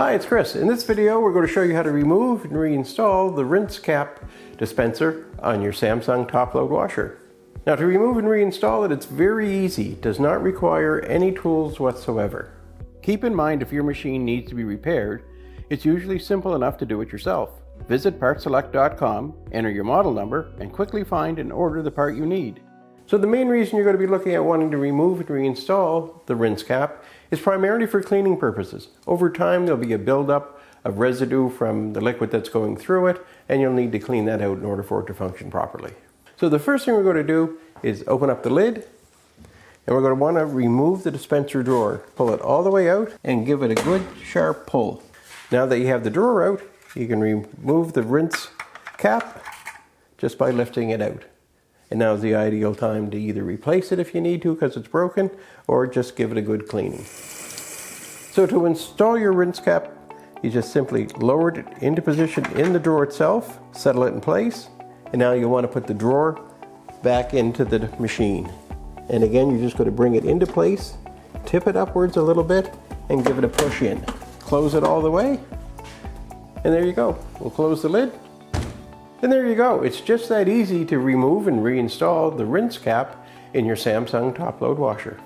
Hi, it's Chris. In this video, we're going to show you how to remove and reinstall the rinse cap dispenser on your Samsung top-load washer. Now, to remove and reinstall it, it's very easy. It does not require any tools whatsoever. Keep in mind, if your machine needs to be repaired, it's usually simple enough to do it yourself. Visit PartSelect.com, enter your model number, and quickly find and order the part you need. So the main reason you're going to be looking at wanting to remove and reinstall the rinse cap is primarily for cleaning purposes. Over time, there'll be a buildup of residue from the liquid that's going through it, and you'll need to clean that out in order for it to function properly. So the first thing we're going to do is open up the lid, and we're going to want to remove the dispenser drawer. Pull it all the way out and give it a good sharp pull. Now that you have the drawer out, you can remove the rinse cap just by lifting it out. And now is the ideal time to either replace it if you need to because it's broken, or just give it a good cleaning. So to install your rinse cap, you just simply lower it into position in the drawer itself, settle it in place, and now you want to put the drawer back into the machine. And again, you're just going to bring it into place, tip it upwards a little bit, and give it a push in. Close it all the way, and there you go. We'll close the lid. And there you go. It's just that easy to remove and reinstall the rinse cap in your Samsung top-load washer.